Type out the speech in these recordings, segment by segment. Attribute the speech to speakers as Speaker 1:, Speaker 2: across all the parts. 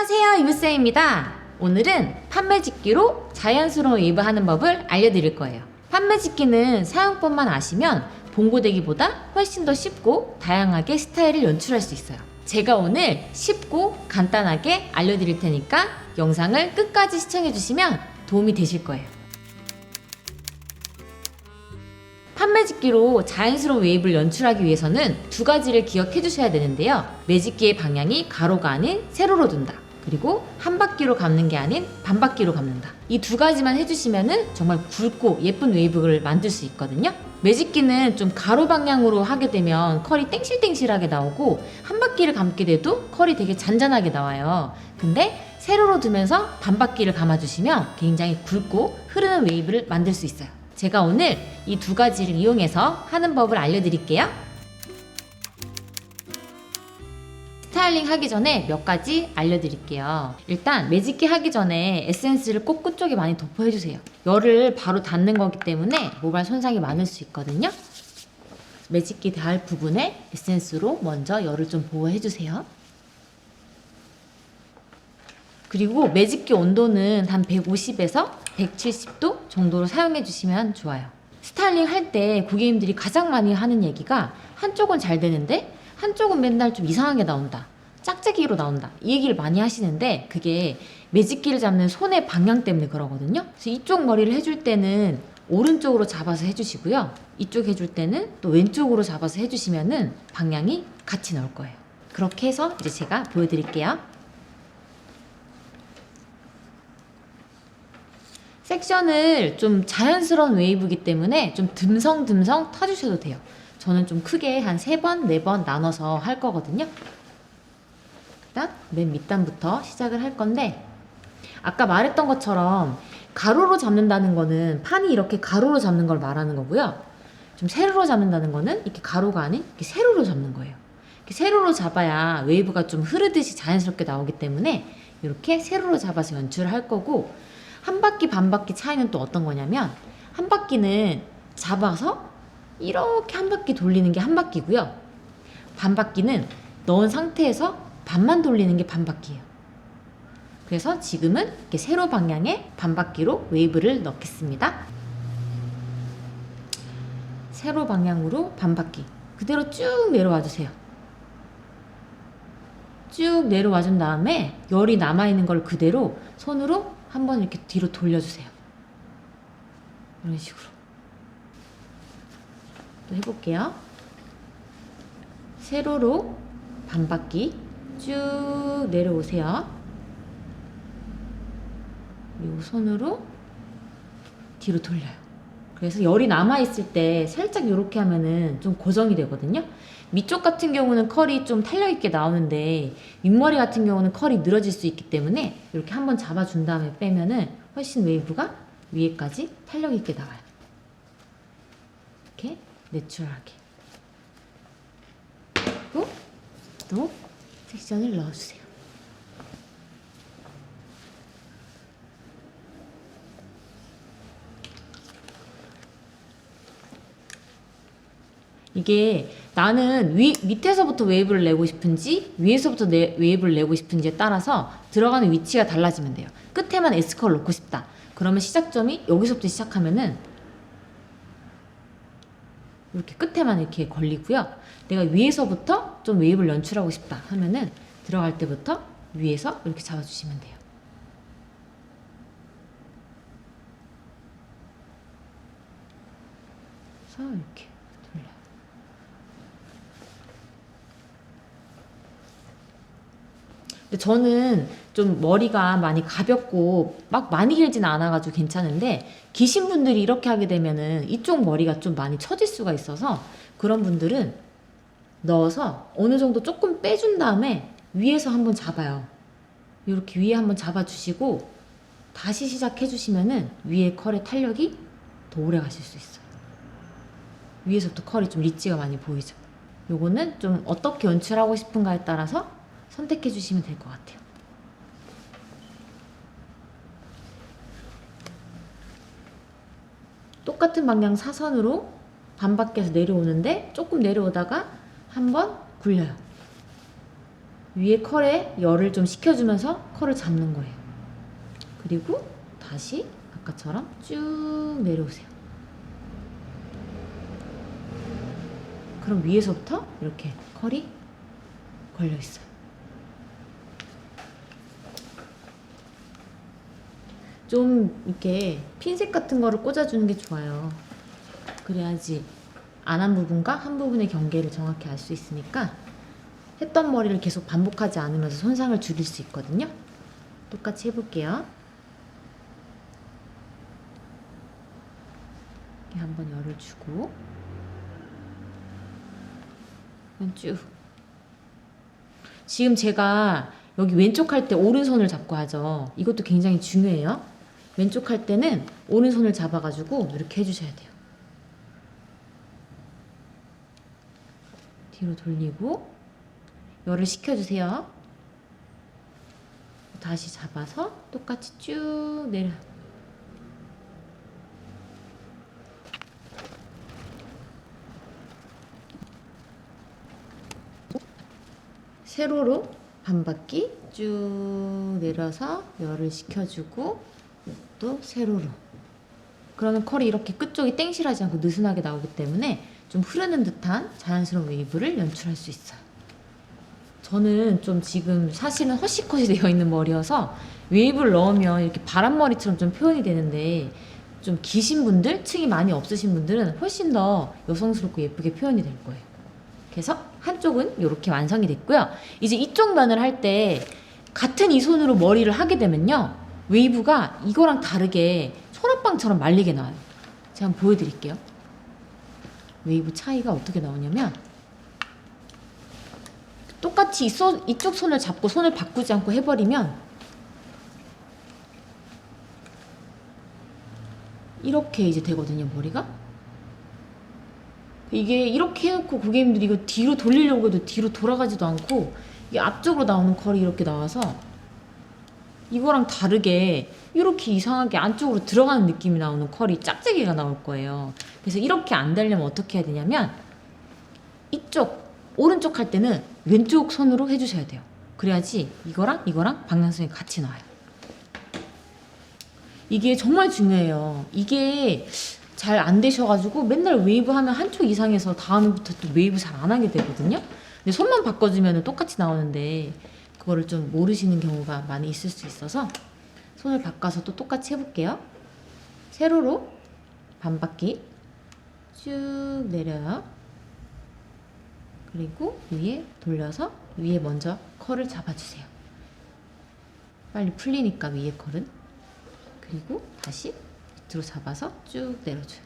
Speaker 1: 안녕하세요, 이브쌤입니다. 오늘은 판매집기로 자연스러운 웨이브 하는 법을 알려드릴 거예요. 판매집기는 사용법만 아시면 봉고데기보다 훨씬 더 쉽고 다양하게 스타일을 연출할 수 있어요. 제가 오늘 쉽고 간단하게 알려드릴 테니까 영상을 끝까지 시청해주시면 도움이 되실 거예요. 판매집기로 자연스러운 웨이브를 연출하기 위해서는 두 가지를 기억해 주셔야 되는데요. 매집기의 방향이 가로가 아닌 세로로 둔다. 그리고 한 바퀴로 감는 게 아닌 반 바퀴로 감는다. 이 두 가지만 해주시면은 정말 굵고 예쁜 웨이브를 만들 수 있거든요. 매집기는 좀 가로 방향으로 하게 되면 컬이 땡실땡실하게 나오고 한 바퀴를 감게 돼도 컬이 되게 잔잔하게 나와요. 근데 세로로 두면서 반 바퀴를 감아주시면 굉장히 굵고 흐르는 웨이브를 만들 수 있어요. 제가 오늘 이 두 가지를 이용해서 하는 법을 알려드릴게요. 스타일링 하기 전에 몇 가지 알려드릴게요. 일단 매집기 하기 전에 에센스를 꼭 끝쪽에 많이 도포해주세요. 열을 바로 닿는 거기 때문에 모발 손상이 많을 수 있거든요. 매집기 닿을 부분에 에센스로 먼저 열을 좀 보호해주세요. 그리고 매집기 온도는 한 150에서 170도 정도로 사용해 주시면 좋아요. 스타일링 할 때 고객님들이 가장 많이 하는 얘기가 한쪽은 잘 되는데 한쪽은 맨날 좀 이상하게 나온다, 짝짝이로 나온다, 이 얘기를 많이 하시는데 그게 매집기를 잡는 손의 방향 때문에 그러거든요. 그래서 이쪽 머리를 해줄 때는 오른쪽으로 잡아서 해주시고요, 이쪽 해줄 때는 또 왼쪽으로 잡아서 해주시면은 방향이 같이 나올 거예요. 그렇게 해서 이제 제가 보여드릴게요. 섹션을 좀 자연스러운 웨이브이기 때문에 좀 듬성듬성 타주셔도 돼요. 저는 좀 크게 한 3번, 4번 나눠서 할 거거든요. 일단 맨 밑단부터 시작을 할 건데, 아까 말했던 것처럼 가로로 잡는다는 거는 판이 이렇게 가로로 잡는 걸 말하는 거고요. 좀 세로로 잡는다는 거는 이렇게 가로가 아닌 이렇게 세로로 잡는 거예요. 이렇게 세로로 잡아야 웨이브가 좀 흐르듯이 자연스럽게 나오기 때문에 이렇게 세로로 잡아서 연출을 할 거고, 한 바퀴 반 바퀴 차이는 또 어떤 거냐면, 한 바퀴는 잡아서 이렇게 한 바퀴 돌리는 게 한 바퀴고요, 반 바퀴는 넣은 상태에서 반만 돌리는 게 반 바퀴예요. 그래서 지금은 이렇게 세로 방향의 반 바퀴로 웨이브를 넣겠습니다. 세로 방향으로 반 바퀴 그대로 쭉 내려와 주세요. 쭉 내려와 준 다음에 열이 남아있는 걸 그대로 손으로 한번 이렇게 뒤로 돌려주세요. 이런 식으로 또 해볼게요. 세로로 반 바퀴 쭉 내려오세요. 그리고 손으로 뒤로 돌려요. 그래서 열이 남아있을 때 살짝 이렇게 하면은 좀 고정이 되거든요. 밑쪽 같은 경우는 컬이 좀 탄력있게 나오는데 윗머리 같은 경우는 컬이 늘어질 수 있기 때문에 이렇게 한번 잡아준 다음에 빼면은 훨씬 웨이브가 위에까지 탄력있게 나와요. 이렇게 내추럴하게. 그리고 또 섹션을 넣어주세요. 이게 나는 밑에서부터 웨이브를 내고 싶은지 위에서부터 웨이브를 내고 싶은지에 따라서 들어가는 위치가 달라지면 돼요. 끝에만 S컬을 넣고 싶다, 그러면 시작점이 여기서부터 시작하면은 이렇게 끝에만 이렇게 걸리고요. 내가 위에서부터 좀 웨이브를 연출하고 싶다 하면은 들어갈 때부터 위에서 이렇게 잡아주시면 돼요. 그래서 이렇게 돌려요. 근데 저는 좀 머리가 많이 가볍고 막 많이 길지는 않아가지고 괜찮은데, 기신 분들이 이렇게 하게 되면은 이쪽 머리가 좀 많이 처질 수가 있어서 그런 분들은 넣어서 어느 정도 조금 빼준 다음에 위에서 한번 잡아요. 이렇게 위에 한번 잡아주시고 다시 시작해 주시면은 위에 컬의 탄력이 더 오래 가실 수 있어요. 위에서부터 컬이 좀 리치가 많이 보이죠. 요거는 좀 어떻게 연출하고 싶은가에 따라서 선택해 주시면 될 것 같아요. 똑같은 방향 사선으로 반바퀴에서 내려오는데 조금 내려오다가 한번 굴려요. 위에 컬에 열을 좀 식혀주면서 컬을 잡는 거예요. 그리고 다시 아까처럼 쭉 내려오세요. 그럼 위에서부터 이렇게 컬이 걸려있어요. 좀 이렇게 핀셋 같은 거를 꽂아주는 게 좋아요. 그래야지 안 한 부분과 한 부분의 경계를 정확히 알 수 있으니까 했던 머리를 계속 반복하지 않으면서 손상을 줄일 수 있거든요. 똑같이 해볼게요. 이렇게 한번 열을 주고 쭉. 지금 제가 여기 왼쪽 할 때 오른손을 잡고 하죠. 이것도 굉장히 중요해요. 왼쪽 할 때는 오른손을 잡아가지고 이렇게 해주셔야 돼요. 뒤로 돌리고 열을 식혀주세요. 다시 잡아서 똑같이 쭉 내려. 세로로 반 바퀴 쭉 내려서 열을 식혀주고 또 세로로. 그러면 컬이 이렇게 끝쪽이 땡실하지 않고 느슨하게 나오기 때문에 좀 흐르는 듯한 자연스러운 웨이브를 연출할 수 있어요. 저는 좀 지금 사실은 허쉬컷이 되어 있는 머리여서 웨이브를 넣으면 이렇게 바람머리처럼 좀 표현이 되는데 좀 기신 분들, 층이 많이 없으신 분들은 훨씬 더 여성스럽고 예쁘게 표현이 될 거예요. 그래서 한쪽은 이렇게 완성이 됐고요. 이제 이쪽 면을 할 때 같은 이 손으로 머리를 하게 되면요. 웨이브가 이거랑 다르게 소라빵처럼 말리게 나와요. 제가 한번 보여드릴게요. 웨이브 차이가 어떻게 나오냐면 똑같이 이쪽 손을 잡고 손을 바꾸지 않고 해버리면 이렇게 이제 되거든요, 머리가. 이게 이렇게 해놓고 고객님들이 이거 뒤로 돌리려고 해도 뒤로 돌아가지도 않고 이게 앞쪽으로 나오는 컬이 이렇게 나와서 이거랑 다르게 이렇게 이상하게 안쪽으로 들어가는 느낌이 나오는 컬이 짝짝이가 나올 거예요. 그래서 이렇게 안 되려면 어떻게 해야 되냐면 이쪽 오른쪽 할 때는 왼쪽 손으로 해주셔야 돼요. 그래야지 이거랑 방향성이 같이 나와요. 이게 정말 중요해요. 이게 잘 안 되셔가지고 맨날 웨이브 하면 한쪽 이상해서 다음부터 또 웨이브 잘 안 하게 되거든요. 근데 손만 바꿔주면 똑같이 나오는데 그거를 좀 모르시는 경우가 많이 있을 수 있어서 손을 바꿔서 또 똑같이 해볼게요. 세로로 반 바퀴 쭉 내려요. 그리고 위에 돌려서 위에 먼저 컬을 잡아주세요. 빨리 풀리니까 위에 컬은. 그리고 다시 밑으로 잡아서 쭉 내려줘요.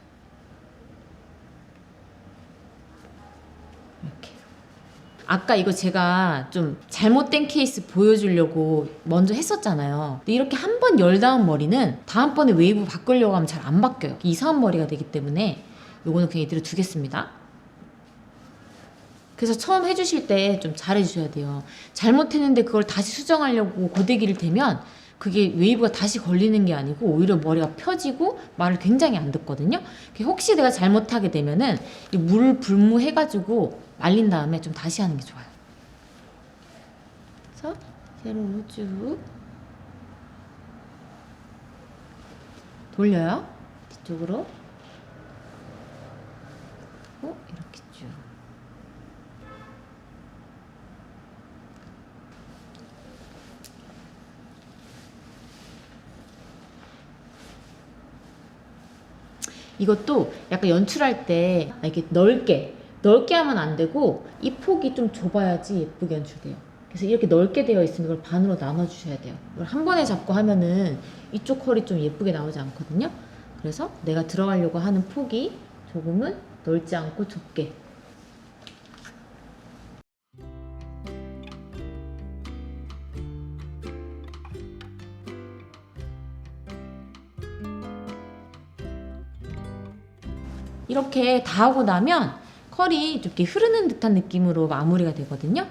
Speaker 1: 이렇게. 아까 이거 제가 좀 잘못된 케이스 보여주려고 먼저 했었잖아요. 근데 이렇게 한 번 열다운 머리는 다음번에 웨이브 바꾸려고 하면 잘 안 바뀌어요. 이상한 머리가 되기 때문에 요거는 그냥 이대로 두겠습니다. 그래서 처음 해주실 때 좀 잘해주셔야 돼요. 잘못했는데 그걸 다시 수정하려고 고데기를 대면 그게 웨이브가 다시 걸리는 게 아니고 오히려 머리가 펴지고 말을 굉장히 안 듣거든요. 혹시 내가 잘못하게 되면은 물 불무해가지고 말린 다음에 좀 다시 하는 게 좋아요. 그래서 세로로 쭉 돌려요. 뒤쪽으로. 이렇게 쭉. 이것도 약간 연출할 때 이렇게 넓게 하면 안 되고 이 폭이 좀 좁아야지 예쁘게 연출돼요. 그래서 이렇게 넓게 되어 있으면 이걸 반으로 나눠 주셔야 돼요. 이걸 한 번에 잡고 하면은 이쪽 컬이 좀 예쁘게 나오지 않거든요. 그래서 내가 들어가려고 하는 폭이 조금은 넓지 않고 좁게. 이렇게 다 하고 나면 컬이 좀 이렇게 흐르는 듯한 느낌으로 마무리가 되거든요.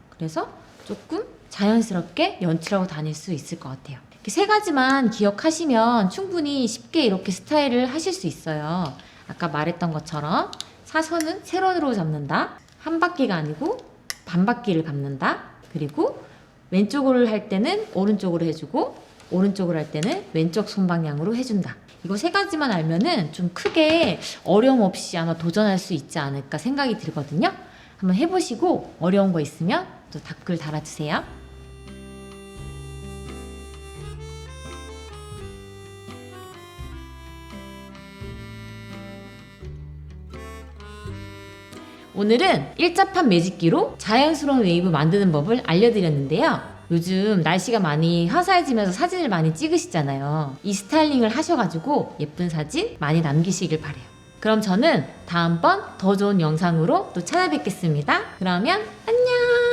Speaker 1: 그래서 조금 자연스럽게 연출하고 다닐 수 있을 것 같아요. 이렇게 세 가지만 기억하시면 충분히 쉽게 이렇게 스타일을 하실 수 있어요. 아까 말했던 것처럼 사선은 세로로 잡는다. 한 바퀴가 아니고 반 바퀴를 감는다. 그리고 왼쪽으로 할 때는 오른쪽으로 해주고 오른쪽으로 할 때는 왼쪽 손 방향으로 해준다. 이거 세 가지만 알면은 좀 크게 어려움 없이 아마 도전할 수 있지 않을까 생각이 들거든요. 한번 해보시고 어려운 거 있으면 또 댓글 달아주세요. 오늘은 일자판 매직기로 자연스러운 웨이브 만드는 법을 알려드렸는데요. 요즘 날씨가 많이 화사해지면서 사진을 많이 찍으시잖아요. 이 스타일링을 하셔가지고 예쁜 사진 많이 남기시길 바래요. 그럼 저는 다음번 더 좋은 영상으로 또 찾아뵙겠습니다. 그러면 안녕!